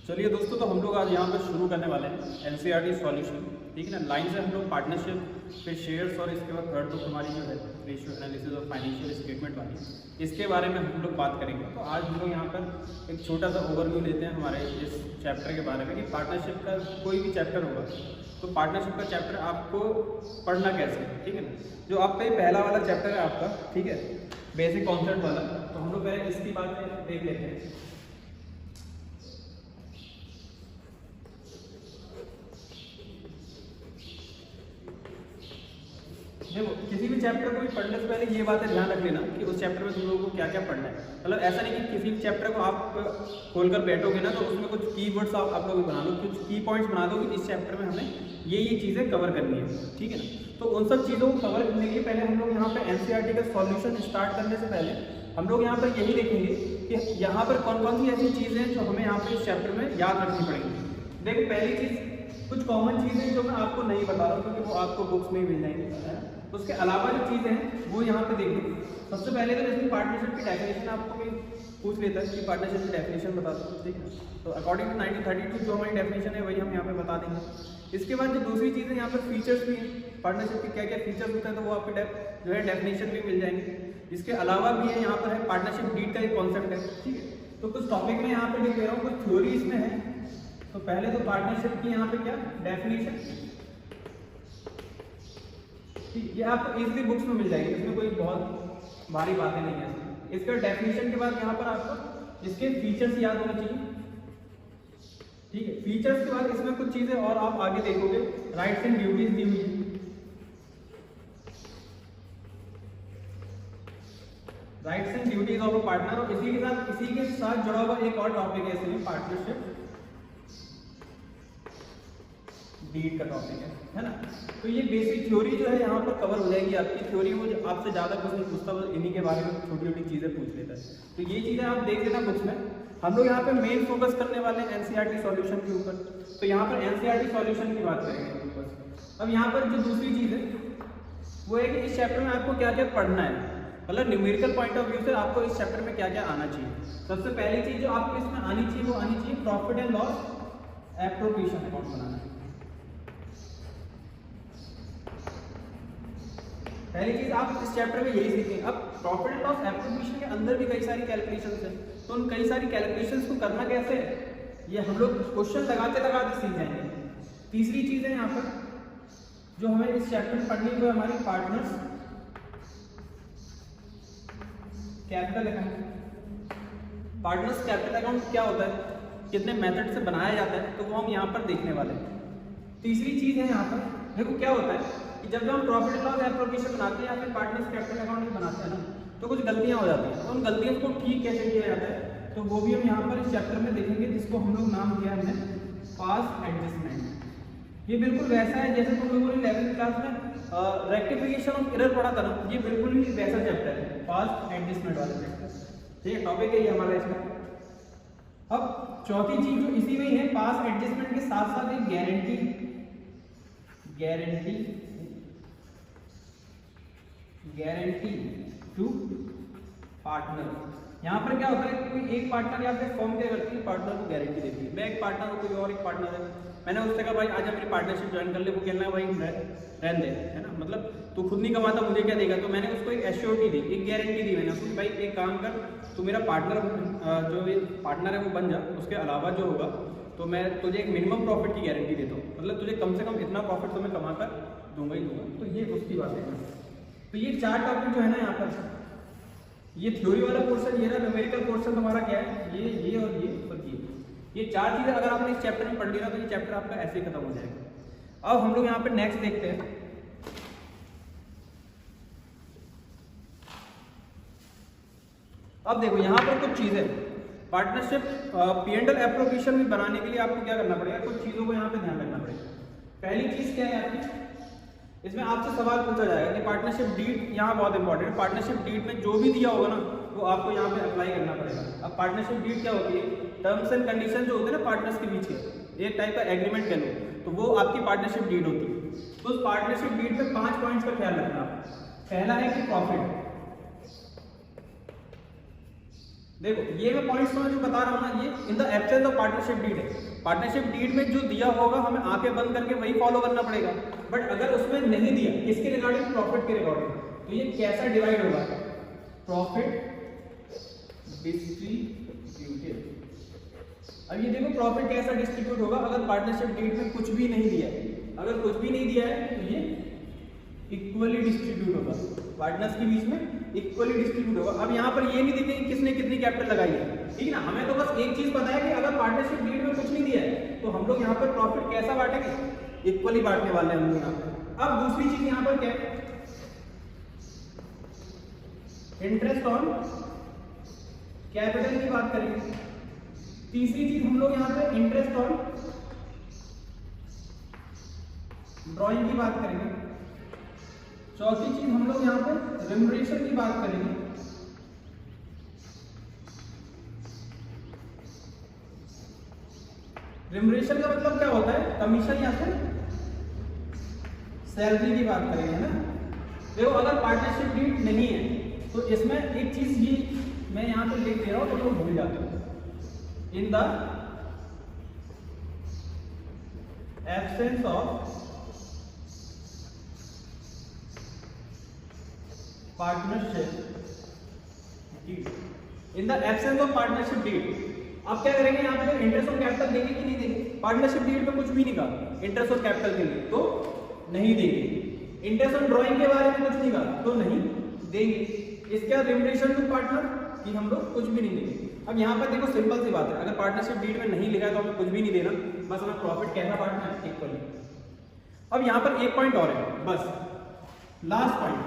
चलिए दोस्तों, तो हम लोग आज यहाँ पर शुरू करने वाले हैं एनसीईआरटी सॉल्यूशन। ठीक है ना, लाइन से हम लोग पार्टनरशिप, फिर शेयर्स और इसके बाद थर्ड बुक हमारी जो है रेशियो एनालिसिस और फाइनेंशियल स्टेटमेंट वाली, इसके बारे में हम लोग बात करेंगे। तो आज हम लोग यहाँ पर एक छोटा सा ओवरव्यू लेते हैं हमारे इस चैप्टर के बारे में कि पार्टनरशिप का कोई भी चैप्टर होगा तो पार्टनरशिप का चैप्टर आपको पढ़ना कैसे है। ठीक है ना, जो आपका ये पहला वाला चैप्टर है आपका, ठीक है, बेसिक कॉन्सेप्ट वाला, तो हम लोग पहले इसकी बात देख लेते हैं। देखो, किसी भी चैप्टर को भी पढ़ने से पहले ये बातें ध्यान रख लेना कि उस चैप्टर में तुम लोगों को क्या क्या पढ़ना है। मतलब ऐसा नहीं कि किसी भी चैप्टर को आप खोलकर बैठोगे ना तो उसमें कुछ कीवर्ड्स आप लोग बना लो, कुछ की पॉइंट्स बना दो कि इस चैप्टर में हमें ये चीज़ें कवर करनी है। ठीक है ना, तो उन सब चीज़ों को कवर करने के लिए पहले हम लोग यहाँ पे एनसीईआरटी का सॉल्यूशन स्टार्ट करने से पहले हम लोग यहाँ पर यही देखेंगे कि यहाँ पर कौन कौन सी ऐसी चीज़ें हैं जो हमें यहाँ पे इस चैप्टर में याद रखनी पड़ेंगी। देखो, पहली चीज़ कुछ कॉमन चीज़ें जो मैं आपको नहीं बता रहा हूँ क्योंकि वो आपको बुक्स में ही मिल जाएंगी। उसके अलावा जो चीज़ें हैं वो यहाँ पे देखिए। सबसे पहले तो जैसे पार्टनरशिप की डेफिनेशन आपको कोई पूछ लेता है कि पार्टनरशिप की डेफिनेशन बता दो, ठीक है, तो अकॉर्डिंग टू 1932 जो हमारी डेफिनेशन है वही हम यहाँ पे बता देंगे। इसके बाद जो दूसरी चीज़ें यहाँ पर फीचर्स भी हैं, पार्टनरशिप के क्या क्या फीचर्स होते हैं तो वो आपके जो है डेफिनेशन भी मिल जाएंगे। इसके अलावा भी है यहाँ पर है पार्टनरशिप डीड का एक कॉन्सेप्ट है। ठीक है, तो कुछ टॉपिक में यहाँ पे लिख दे रहा हूँ, कुछ थ्योरी इसमें है। तो पहले तो पार्टनरशिप की यहाँ पे क्या डेफिनेशन, ये आपको इजीली बुक्स में मिल जाएगी, इसमें कोई बहुत भारी बातें नहीं है। इसका डेफिनेशन के बाद यहाँ पर आपको इसके फीचर्स याद होने चाहिए। ठीक है, फीचर्स के बाद इसमें कुछ चीजें और आप आगे देखोगे, राइट्स एंड ड्यूटीज दी हुई है। Rights and duties of a partner, और इसी के साथ जुड़ा हुआ एक और टॉपिक है इसमें, पार्टनरशिप डीड का टॉपिक है ना। तो ये बेसिक थ्योरी जो है यहाँ पर कवर हो जाएगी आपकी। थ्योरी वो आपसे ज़्यादा कुछ नहीं पूछता, बस इन्हीं के बारे में छोटी छोटी चीज़ें पूछ लेता है। तो ये चीज़ें आप देख लेना बुक्स में। हम लोग यहाँ पे मेन फोकस करने वाले हैं एनसीईआरटी सॉल्यूशन के ऊपर। तो यहाँ पर एनसीईआरटी सॉल्यूशन की बात करेंगे। अब यहाँ पर जो दूसरी चीज़ है वो है कि इस चैप्टर में आपको क्या क्या पढ़ना है, मतलब न्यूमेरिकल पॉइंट ऑफ व्यू से आपको इस चैप्टर में क्या क्या आना चाहिए। सबसे पहली चीज़ जो आपको इसमें आनी चाहिए वो आनी चाहिए profit and loss appropriation account बनाना है। पहली चीज आप इस चैप्टर में यही सीखेंगे। अब प्रॉफिट एंड लॉस एप्रोप्रिएशन के अंदर भी कई सारी कैलकुलेशंस हैं, तो उन कई सारी कैलकुलेशंस को करना कैसे है ये हम लोग क्वेश्चन लगाते लगाते सीख जाएंगे। तीसरी चीज है यहाँ पर जो हमें इस चैप्टर में पढ़नी है, हमारी partners capital account. Partners capital account क्या होता है, कितने मेथड से बनाया जाता है, तो वो हम यहाँ पर देखने वाले हैं। तीसरी चीज है यहाँ पर, देखो क्या होता है कि जब हम प्रॉफिट एंड लॉस एप्रोप्रिएशन बनाते हैं या फिर पार्टनर्स कैपिटल अकाउंट भी बनाते हैं ना, तो कुछ गलतियां हो जाती हैं। तो उन गलतियों को ठीक कैसे किया जाता है तो वो भी हम यहाँ पर इस चैप्टर में देखेंगे, जिसको हम लोग नाम दिया हमने पास एडजस्टमेंट। ये बिल्कुल वैसा है जैसे तुम लोगों ने 11th क्लास में रेक्टिफिकेशन ऑफ एरर पढ़ा था ना, ये बिल्कुल ही वैसा चैप्टर है, पास एडजस्टमेंट वाला चैप्टर। ठीक है, टॉपिक है ये हमारा इसमें। अब चौथी चीज जो इसी में ही है, पास एडजस्टमेंट के साथ साथ एक गारंटी टू पार्टनर। यहाँ पर क्या होता है, कोई एक पार्टनर या फिर फर्म क्या करती है, पार्टनर को गारंटी देती है। मैं एक पार्टनर हूँ, कोई और एक पार्टनर है, मैंने उससे कहा भाई आज मेरी पार्टनरशिप ज्वाइन कर ले, वो कहना है भाई रहने दे, है ना, मतलब तू खुद नहीं कमाता मुझे क्या देगा। तो मैंने उसको एक एश्योरिटी दी, एक गारंटी दी मैंने उसको, भाई एक काम कर, तू मेरा पार्टनर जो पार्टनर है वो बन जा, उसके अलावा जो होगा तो मैं तुझे एक मिनिमम प्रॉफिट की गारंटी देता हूँ, मतलब तुझे कम से कम इतना प्रॉफिट तो मैं कमा कर दूंगा ही दूंगा। तो ये उसकी बात है। तो ये चार टॉपिक जो है ना यहाँ पर, ये थ्योरी वाला पोर्शन, ये ना न्यूमेरिकल पोर्शन तुम्हारा क्या है, ये और ये चार चीजें अगर आपने इस चैप्टर में पढ़ लिया तो ये चैप्टर आपका ऐसे ही खत्म हो जाएगा। अब हम लोग यहाँ पे नेक्स्ट देखते हैं। अब देखो यहाँ पर कुछ चीजें, पार्टनरशिप P&L एप्रोप्रिएशन भी बनाने के लिए आपको क्या करना पड़ेगा, कुछ चीजों को यहाँ पे ध्यान रखना पड़ेगा। पहली चीज क्या है आपकी, इसमें आपसे सवाल पूछा जाएगा कि पार्टनरशिप डीड, यहाँ बहुत इंपॉर्टेंट है, पार्टनरशिप डीड में जो भी दिया होगा ना वो आपको यहाँ पे अप्लाई करना पड़ेगा। अब पार्टनरशिप डीड क्या होती है, टर्म्स एंड कंडीशन जो होते हैं ना पार्टनर्स के बीच के, एक टाइप का एग्रीमेंट कह लो, तो वो आपकी पार्टनरशिप डीड होती है। तो उस पार्टनरशिप डीड पे 5 पॉइंट्स का ख्याल रखना। पहला है कि प्रॉफिट, देखो ये मैं पॉइंट्स में जो बता रहा हूँ ना, ये in the absence of partnership deed है। पार्टनरशिप डीड में जो दिया होगा हमें आंखें बंद करके वही फॉलो करना पड़ेगा। बट अगर उसमें नहीं दिया, किसके रिगार्डिंग? प्रॉफिट के रिगार्डिंग, तो ये कैसा डिवाइड होगा? Profit distributed. अब ये देखो प्रॉफिट कैसा डिस्ट्रीब्यूट होगा अगर पार्टनरशिप डीड में कुछ भी नहीं दिया है। अगर कुछ भी नहीं दिया है तो ये इक्वली डिस्ट्रीब्यूट होगा, पार्टनर्स के बीच में इक्वली डिस्ट्रीब्यूट होगा। अब यहाँ पर ये नहीं देते कि किसने कितनी कैपिटल लगाई है, ठीक है ना। हमें तो बस एक चीज पता है कि अगर पार्टनरशिप डीड में कुछ नहीं दिया है तो हम लोग यहाँ पर प्रॉफिट कैसा बांटेंगे? इक्वली बांटने वाले हैं हम लोग यहाँ पर। अब दूसरी चीज यहाँ पर क्या है? इंटरेस्ट ऑन कैपिटल की बात करेंगे। तीसरी चीज हम लोग यहाँ पे इंटरेस्ट ऑन ड्रॉइंग की बात करेंगे। चौथी चीज हम लोग यहाँ पे रेम्युनरेशन की बात करेंगे। रेम्युनरेशन का मतलब क्या होता है? कमीशन या फिर सैलरी की बात करेंगे ना। देखो अगर पार्टनरशिप डीड नहीं है तो इसमें एक चीज ये मैं यहाँ पे लिख दे रहा हूँ तो लोग भूल जाते हैं। In the absence of partnership deed, in the absence of partnership deed आप क्या करेंगे? यहाँ पे इंटरेस्ट ऑन कैपिटल देंगे कि नहीं देंगे? पार्टनरशिप डीड में कुछ भी नहीं कहा इंटरेस्ट ऑन कैपिटल के लिए, तो नहीं देंगे। इंटरेस्ट ऑन ड्रॉइंग के बारे में कुछ नहीं कहा तो नहीं देंगे। इसके बाद रेम्युनरेशन टू पार्टनर कि हम लोग कुछ भी नहीं देंगे। अब यहाँ पर देखो सिंपल सी बात है, अगर पार्टनरशिप डीड में नहीं लिखा है तो हमें कुछ भी नहीं देना, बस हमें प्रॉफिट कैसा बांटना है? इक्वली। अब यहाँ पर एक पॉइंट और है, बस last point,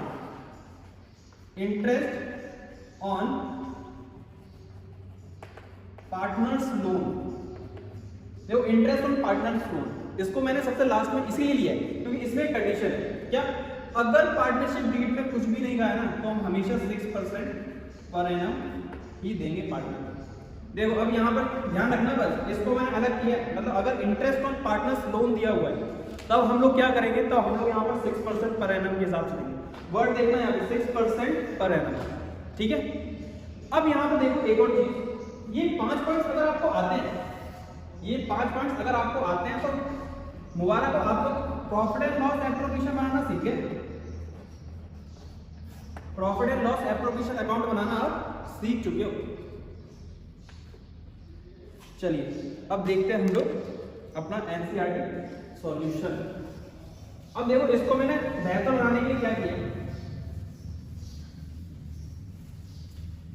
interest on partners loan. देखो इंटरेस्ट ऑन पार्टनर्स लोन, इसको मैंने सबसे लास्ट में इसीलिए लिया है क्योंकि इसमें कंडीशन है क्या? अगर पार्टनरशिप डीड में कुछ भी नहीं कहा है ना तो हम हमेशा 6% पर एनम ही देंगे पार्टनर। देखो अब यहाँ पर ध्यान रखना, बस इसको मैंने अलग किया, मतलब अगर इंटरेस्ट ऑन पार्टनर्स लोन दिया हुआ है तब हम लोग क्या करेंगे? तो हम लोग यहाँ पर 6% पर एनम के हिसाब से देंगे। वर्ड देखना यहाँ पे 6% पर एनम, ठीक है। अब यहाँ पर देखो एक और चीज, ये 5 पॉइंट्स अगर आपको आते हैं, ये 5 पॉइंट्स अगर आपको आते हैं तो मुबारक हो, आप लोग प्रॉफिट एंड लॉस एप्रोप्रिएशन बनाना सीखे। Profit and loss appropriation account बनाना आप सीख चुके हो। चलिए अब देखते हैं हम लोग अपना एनसीईआरटी सॉल्यूशन। अब देखो इसको मैंने बेहतर बनाने के लिए क्या किया,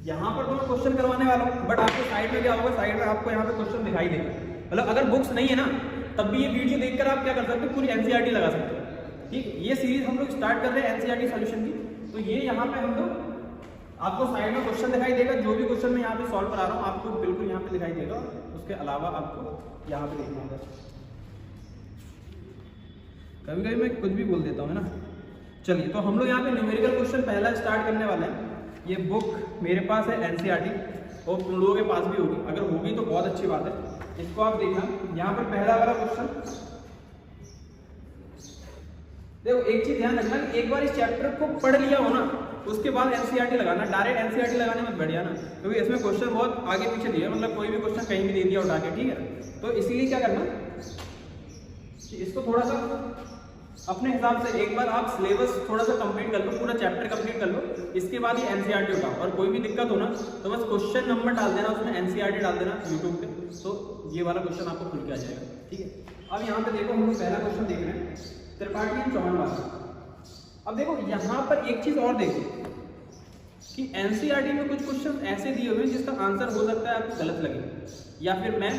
यहां पर तो मैं क्वेश्चन करवाने वाला हूं बट आपको साइड में क्या होगा? साइड में आपको यहाँ पे क्वेश्चन दिखाई देगा। मतलब अगर बुक्स नहीं है ना तब भी ये वीडियो देखकर आप क्या कर सकते हो? पूरी एनसीईआरटी लगा सकते हो। ठीक, ये सीरीज हम लोग स्टार्ट कर रहे हैं एनसीईआरटी सॉल्यूशन की। तो ये यहाँ पे हम लोग आपको साइड में क्वेश्चन दिखाई देगा, जो भी क्वेश्चन मैं यहाँ पे सॉल्व करा रहा हूँ आपको बिल्कुल यहाँ पे दिखाई देगा। उसके अलावा आपको यहाँ पे देखना होगा, कभी कभी मैं कुछ भी बोल देता हूँ ना। चलिए तो हम लोग यहाँ पे न्यूमेरिकल क्वेश्चन पहला स्टार्ट करने वाले हैं। ये बुक मेरे पास है एनसीईआरटी और तुम लोगों के पास भी होगी, अगर होगी तो बहुत अच्छी बात है। इसको आप देखना, यहाँ पर पहला वाला क्वेश्चन देखो, एक चीज ध्यान रखना कि एक बार इस चैप्टर को पढ़ लिया हो ना उसके बाद एनसीईआरटी लगाना। डायरेक्ट एनसीईआरटी लगाने में बढ़िया ना, क्योंकि इसमें क्वेश्चन बहुत आगे पीछे दिया, मतलब कोई भी क्वेश्चन कहीं भी दे दिया उठा के, ठीक है। तो इसीलिए क्या करना कि इसको थोड़ा सा अपने हिसाब से एक बार आप सिलेबस थोड़ा सा कंप्लीट कर लो, पूरा चैप्टर कंप्लीट कर लो, इसके बाद ही एनसीईआरटी उठाओ। और कोई भी दिक्कत हो ना तो बस क्वेश्चन नंबर डाल देना, उसमें एनसीईआरटी डाल देना यूट्यूब पे, तो ये वाला क्वेश्चन आपको खुल के आ जाएगा, ठीक है। अब यहाँ पे देखो हम लोग पहला क्वेश्चन देख रहे हैं त्रिपाठी एंड चौहान वाला। अब देखो यहाँ पर एक चीज और देखो कि एनसीईआरटी में कुछ क्वेश्चन ऐसे दिए हुए हैं जिसका आंसर हो सकता है आपको गलत लगे, या फिर मैं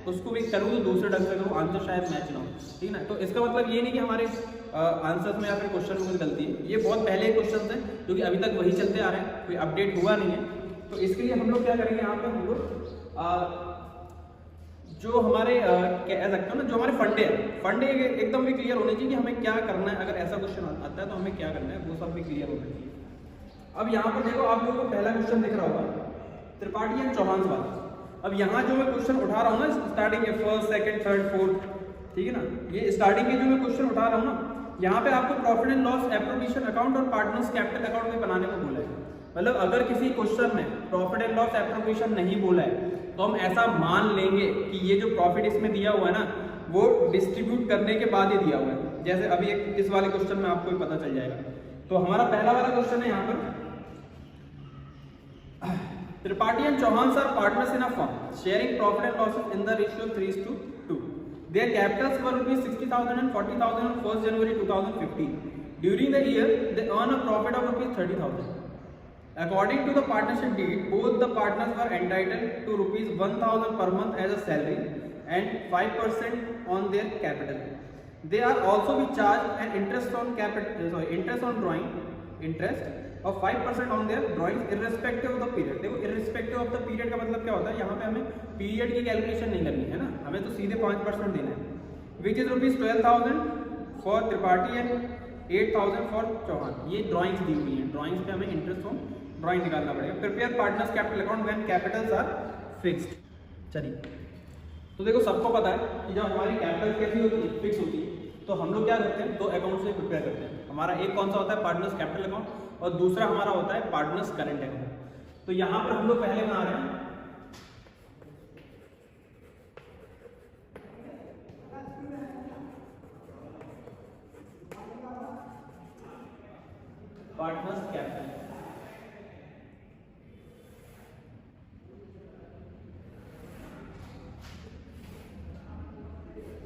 उसको भी करूँ तो दूसरे ढंग से करूँ, आंसर शायद मैच ना हो, ठीक ना। तो इसका मतलब ये नहीं कि हमारे आंसर में या फिर क्वेश्चन में कोई गलती है। ये बहुत पहले क्वेश्चन हैं जो कि अभी तक वही चलते आ रहे हैं, कोई अपडेट हुआ नहीं है। तो इसके लिए हम लोग क्या करेंगे, यहाँ पे हम लोग जो हमारे कह सकते हो ना, जो हमारे फंडे एकदम भी क्लियर होने चाहिए कि हमें क्या करना है। अगर ऐसा क्वेश्चन आता है तो हमें क्या करना है, वो सब भी क्लियर होना चाहिए। अब यहाँ पर देखो आप लोगों को पहला क्वेश्चन दिख रहा होगा त्रिपाठी एंड चौहान वाला। अब यहाँ जो मैं क्वेश्चन उठा रहा हूँ ना, स्टार्टिंग के फर्स्ट सेकंड थर्ड फोर्थ, ठीक है ना, ये स्टार्टिंग के जो मैं क्वेश्चन उठा रहा हूँ ना, यहाँ पे आपको profit and loss appropriation account और पार्टनर्स कैपिटल अकाउंट में बनाने को बोला है। मतलब अगर किसी क्वेश्चन में प्रॉफिट एंड लॉस एप्रोप्रिएशन नहीं बोला है तो हम ऐसा मान लेंगे कि ये जो प्रॉफिट इसमें दिया हुआ है ना वो डिस्ट्रीब्यूट करने के बाद ही दिया हुआ है। जैसे अभी एक इस वाले क्वेश्चन में आपको पता चल जाएगा। तो हमारा पहला वाला क्वेश्चन है यहाँ पर, Tripathi and Chauhan are partners in a firm sharing profit and losses in the ratio 3:2. Their capitals were ₹60,000 and ₹40,000 on 1st January 2015. During the year, they earn a profit of ₹30,000. According to the partnership deed, both the partners were entitled to ₹1,000 per month as a salary and 5% on their capital. They are also be charged an interest on drawing interest of 5% on their drawings irrespective of the period. देखो irrespective of the period का मतलब क्या होता है, यहाँ पे हमें period की कैलकुलेशन नहीं करनी है ना, हमें तो सीधे 5% देना है। Which is ₹12,000 for Tripathi and 8,000 for Chauhan. ये ड्राइंग्स दी हुई हैं, ड्राइंग्स पे हमें इंटरेस्ट ऑन ड्राइंग निकालना पड़ेगा। Prepare partners capital account when capitals are fixed. चलिए, तो देखो सबको पता है कि जब हमारी कैपिटल कैसी होती है, फिक्स होती है, तो हम लोग क्या करते हैं, दो अकाउंट से प्रिपेयर करते हैं। हमारा एक कौन सा होता है, पार्टनर्स कैपिटल अकाउंट, और दूसरा हमारा होता है पार्टनर्स करंट अकाउंट। तो यहाँ पर हम लोग पहले बना रहे हैं पार्टनर्स कैपिटल।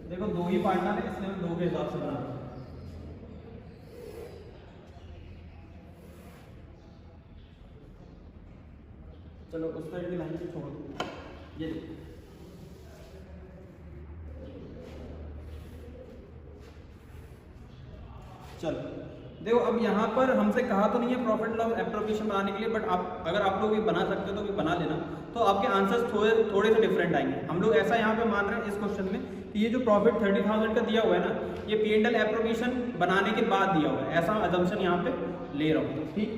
देखो दो ही पार्टनर है इसलिए हम दो के हिसाब से बना रहे हैं। चलो उस साइड की लाइन से छोड़ दो, ये चलो देखो अब यहाँ पर हमसे कहा तो नहीं है प्रॉफिट लॉस एप्रोप्रिएशन बनाने के लिए, बट आप अगर आप लोग भी बना सकते हो तो भी बना लेना, तो आपके आंसर्स थोड़े से डिफरेंट आएंगे। हम लोग ऐसा यहाँ पे मान रहे हैं इस क्वेश्चन में कि ये जो प्रॉफिट 30,000 का दिया हुआ है ना, ये P&L एप्रोप्रिएशन बनाने के बाद दिया हुआ है, ऐसा अजम्पशन यहाँ पे ले रहा हूँ। ठीक,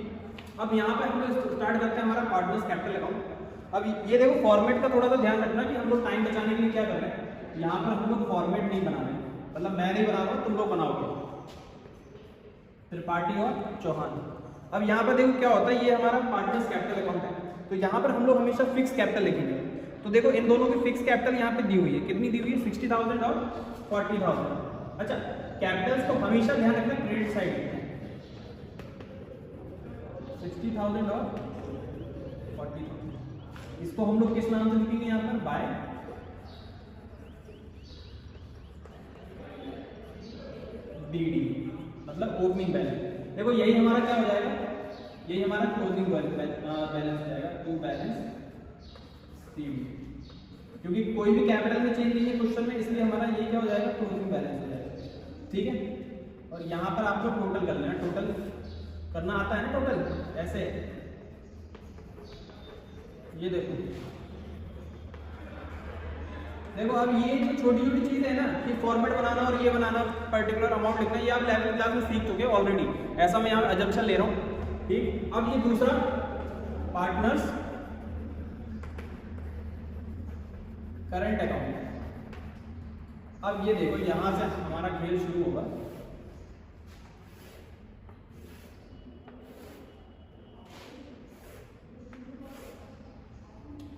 अब यहाँ पे हम लोग स्टार्ट करते हैं हमारा पार्टनर्स कैपिटल अकाउंट। अब ये देखो फॉर्मेट का थोड़ा सा ध्यान रखना कि हम लोग टाइम बचाने के लिए क्या कर रहे हैं, यहाँ पर हम लोग फॉर्मेट नहीं बना रहे, मतलब मैं नहीं बना रहा हूँ, तुम लोग बनाओगे, त्रिपाठी और चौहान। अब यहाँ पर देखो क्या होता है, ये हमारा पार्टनर्स कैपिटल अकाउंट है, तो यहाँ पर हम लोग हमेशा फिक्स कैपिटल लिखेंगे। तो देखो इन दोनों की फिक्स कैपिटल यहाँ पे दी हुई है, कितनी दी हुई है, 60,000 और 40,000। अच्छा, कैपिटल्स को हमेशा ध्यान रखना क्रेडिट साइड लिखते हैं, 60,000 और 40,000। इसको हम लोग किस नाम से लिखेंगे यहाँ पर, बाय BD, मतलब ओपनिंग बैलेंस। देखो यही हमारा क्या हो जाएगा, यही हमारा क्लोजिंग बैलेंस हो जाएगा, टू बैलेंस CD, क्योंकि कोई भी कैपिटल में चेंज नहीं है क्वेश्चन में, इसलिए हमारा ये क्या हो जाएगा, क्लोजिंग बैलेंस हो जाएगा। ठीक है, और यहाँ पर आपको टोटल करना है, टोटल करना आता है ना, टोटल ऐसे, ये देखो अब ये जो छोटी छोटी चीज है ना, कि फॉर्मेट बनाना और ये बनाना, पर्टिकुलर अमाउंट लिखना, ये आप 11वीं क्लास में सीख चुके हो ऑलरेडी, ऐसा मैं यहाँ अजम्पशन ले रहा हूँ। ठीक, अब ये दूसरा पार्टनर्स करंट अकाउंट। अब ये देखो यहां से हमारा खेल शुरू होगा।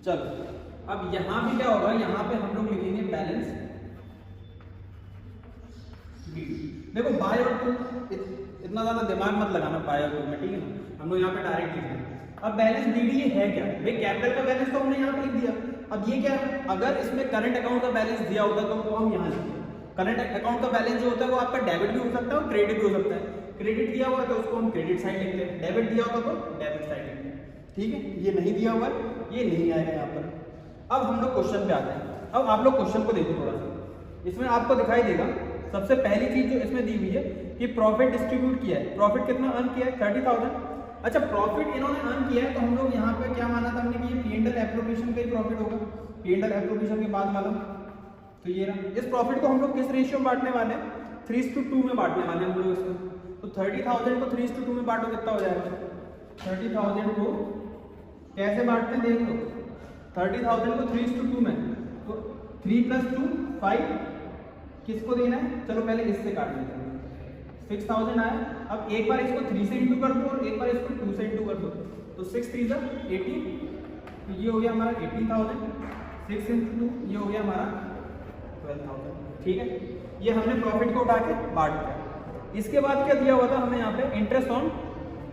चलो अब यहां भी क्या होगा, यहां पे हम लोग लिखेंगे बैलेंस बी। देखो बाय और टू इतना ज्यादा दिमाग मत लगाना बाय और टू में, ठीक है ना, हम लोग यहाँ पे डायरेक्ट लिख देंगे। अब बैलेंस BD ये है क्या, भाई कैपिटल का बैलेंस तो हमने यहाँ पे लिख दिया। अब ये क्या है, अगर इसमें करंट अकाउंट का बैलेंस दिया होता तो वो हम यहाँ लिखते हैं। करंट अकाउंट का बैलेंस जो होता है वो आपका डेबिट भी हो सकता है और क्रेडिट भी हो सकता है। क्रेडिट दिया हुआ है तो उसको हम क्रेडिट साइड लिखते हैं, डेबिट दिया होगा तो डेबिट साइड लिखते हैं। ठीक है, ये नहीं दिया हुआ है, ये नहीं आएगा यहाँ पर। अब हम लोग क्वेश्चन पे आते हैं। अब आप लोग क्वेश्चन को देखो थोड़ा सा, इसमें आपको दिखाई देगा सबसे पहली चीज जो इसमें दी हुई है कि प्रॉफिट डिस्ट्रीब्यूट किया है। प्रॉफिट कितना अर्न किया है, 30,000। अच्छा, प्रॉफिट इन्होंने अर्न किया है तो हम लोग यहाँ पे क्या माना था हमने कि ये P&L एप्रोप्रिएशन का ही प्रॉफिट होगा, P&L एप्रोप्रिएशन के बाद मालूम। तो ये रहा, इस प्रॉफिट को हम लोग किस रेशियो में बांटने वाले हैं, 3:2 में बांटने वाले हैं हम लोग इसको। तो 30,000 को 3:2 में बांटो, कितना हो जाएगा, 30,000 को कैसे बांटते हैं देख लो, 30,000 को 3:2 में, तो 3 + 2 5, किसको देना है, चलो पहले इससे काट लेते हैं, 6,000 आया। अब एक बार इसको 3 से इंटू कर दो और एक बार इसको 2 से इंटू कर दो, तो 6 3 80, तो ये हो गया हमारा 18,000, 6 into 2 ये हो गया हमारा 12,000। ठीक है, ये हमने प्रॉफिट को उठा के बांट दिया। इसके बाद क्या दिया हुआ था हमें यहाँ पे इंटरेस्ट ऑन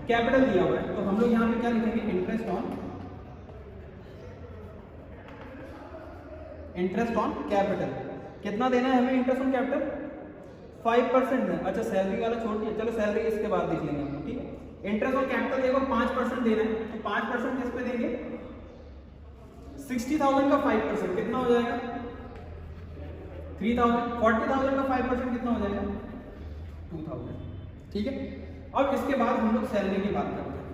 कैपिटल दिया हुआ है, तो हम लोग यहाँ पे क्या लिखेंगे, इंटरेस्ट ऑन कैपिटल। कितना देना है हमें इंटरेस्ट ऑन कैपिटल, 5% है। अच्छा सैलरी वाला छोड़ दिया, चलो सैलरी इसके बाद देख लेंगे हम, ठीक है। इंटरेस्ट ऑन कैपिटल देखो 5% देना है, तो 5% किस पे देंगे, 60,000 का 5% कितना हो जाएगा, 3,000। 40,000 का 5% कितना हो जाएगा, 2,000। ठीक है, अब इसके बाद हम लोग सैलरी की बात करते हैं।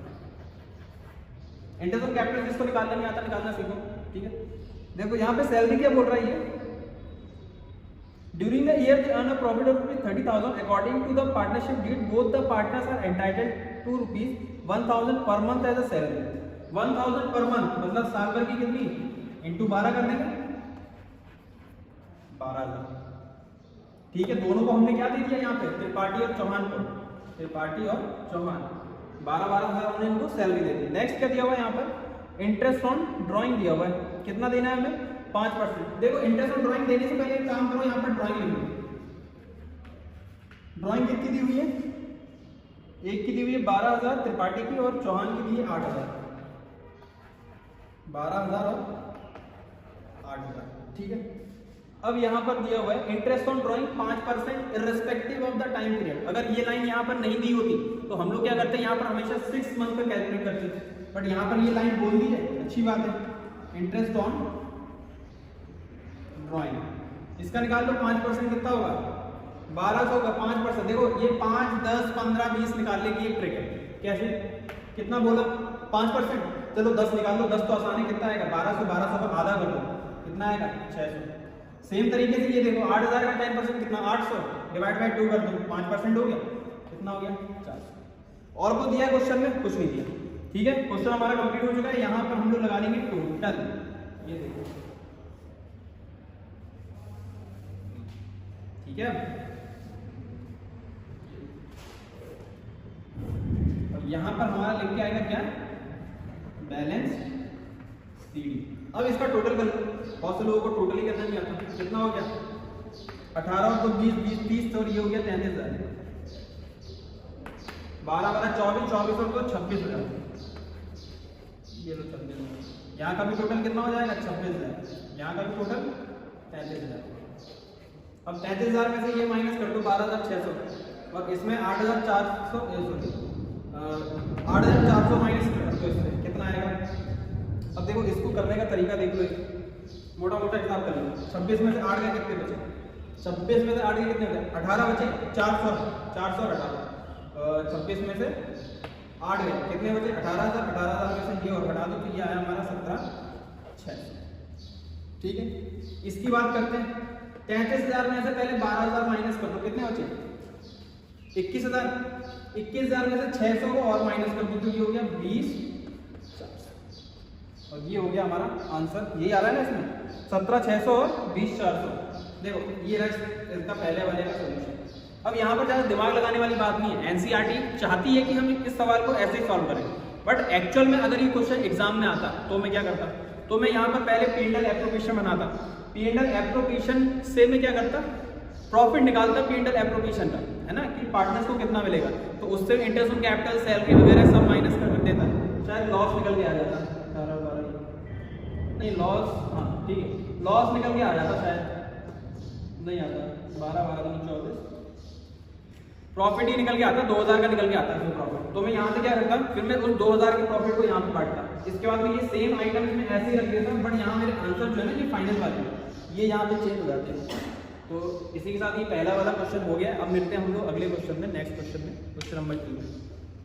इंटरेस्ट ऑन कैपिटल जिसको निकालना नहीं आता निकालना सीखो। ठीक है, देखो यहाँ पे सैलरी क्या बोल रही है, during the year they earn a profit of ₹30,000 according to the partnership deed both the partners are entitled to ₹1,000 per month as a salary. 1,000 per month मतलब साल भर की कितनी, इंटू 12 कर देंगे, 12,000। ठीक है, दोनों को हमने क्या दे दिया यहाँ पे, त्रिपाठी और चौहान को, त्रिपाठी और चौहान 12,000 हमने इनको सैलरी दे दी। नेक्स्ट क्या दिया हुआ है यहाँ पर, इंटरेस्ट ऑन ड्राइंग दिया हुआ है, कितना देना है हमें, 5%। देखो इंटरेस्ट ऑन ड्राइंग देने से पहले एक काम करो, यहाँ पर ड्राइंग लिख लो। ड्राइंग कितनी दी हुई है, एक की दी हुई है 12,000 त्रिपाठी की, और चौहान की दी है 8,000, 12,000 और 8,000। ठीक है, अब यहाँ पर दिया हुआ है interest on drawing 5% irrespective of the time period. अगर ये लाइन यहाँ पर नहीं दी होती तो हम लोग क्या करते हैं, यहाँ पर हमेशा 6 मंथ का कैलकुलेट करते थे, बट यहाँ पर ये लाइन बोल दी है, अच्छी बात है। इंटरेस्ट ऑन ड्राइंग इसका निकाल लो, 5% कितना होगा, 1200 का 5%। देखो ये 5, 10, 15, 20 निकालने की एक ट्रिक है। कैसे, कितना बोला, 5%, चलो 10 निकाल लो, 10 तो आसान है, कितना आएगा, 1200 का आधा कर दो, कितना आएगा, 600। सेम तरीके से ये देखो 8,000 का 10% कितना, 800 डिवाइड बाय 2 कर दो, 5% हो गया, कितना हो गया, 400। और को दिया क्वेश्चन में, कुछ नहीं दिया। ठीक है, क्वेश्चन हमारा कंप्लीट हो चुका है। यहाँ पर हम लोग लगा लेंगे टोटल, ये देखो, ठीक है। अब यहाँ पर हमारा लिख के आएगा क्या, बैलेंस सीडी। अब इसका टोटल कर लो, बहुत से लोगों को टोटल ही करना नहीं आता। कितना हो गया, 18 और 2 20, 20 30, और ये हो गया 33,000, 12 12 24, 24 और 2 26,000, ये लो 26,000। यहाँ का भी टोटल कितना हो जाएगा, 26,000। यहाँ का भी टोटल 33,000। अब 33,000 में से ये माइनस कर दो 12,600, और इसमें 8,400 8,400 माइनस कर दो, इसमें कितना आएगा। अब देखो इसको करने का तरीका देख लो, मोटा मोटा हिसाब कर लो। 26 में से 8 गए कितने बचे, 26 में से 8 गए कितने बचे, 18 बचे, 400 और 18, 26 में से 8 गए कितने बचे, 18,000। 18,000 में से ये और हटा दो, तो ये आया हमारा 17,600। ठीक है, इसकी बात करते हैं। 33,000 में से पहले 12,000 माइनस कर दो, कितने बचे, 21,000। 21,000 में से 600 को और माइनस कर दो, तो ये हो गया 20,400, और ये हो गया हमारा आंसर। यही आ रहा है ना इसमें, 17,600 और 20,400। देखो ये रहा इसका पहले वाले का सोल्यूशन। अब यहाँ पर ज़्यादा दिमाग लगाने वाली बात नहीं है। एनसीईआरटी चाहती है कि हम इस सवाल को ऐसे ही सॉल्व करें, बट एक्चुअल में अगर ये क्वेश्चन एग्जाम में आता तो मैं क्या करता, तो मैं यहाँ पर पहले P&L एप्रोप्रिएशन बनाता। P&L एप्रोप्रिएशन से मैं क्या करता, प्रॉफिट निकालता P&L एप्रोप्रिएशन का, है ना, कि पार्टनर्स को कितना मिलेगा, तो उससे इंटरेस्ट ऑन कैपिटल, सैलरी वगैरह सब माइनस कर देता, शायद लॉस निकल के आ जाता। 18 12 नहीं लॉस, हाँ ठीक है, लॉस निकल के आ जाता, शायद नहीं आता, 12 12 24 प्रॉफिट ही निकल के आता, 2,000 का निकल के आता है प्रॉफिट। तो मैं यहाँ से क्या करता, फिर मैं उस 2,000 के प्रॉफिट को यहाँ पे बांटता। इसके बाद में ये सेम आइटम में ऐसे ही रख देता, बट यहाँ मेरे आंसर जो है ना, ये फाइनल वाले ये यहाँ पे चेंज हो जाते हैं। तो इसी के साथ ये पहला वाला क्वेश्चन हो गया। अब मिलते हैं हम लोग अगले क्वेश्चन में, नेक्स्ट क्वेश्चन में, क्वेश्चन नंबर 2 में।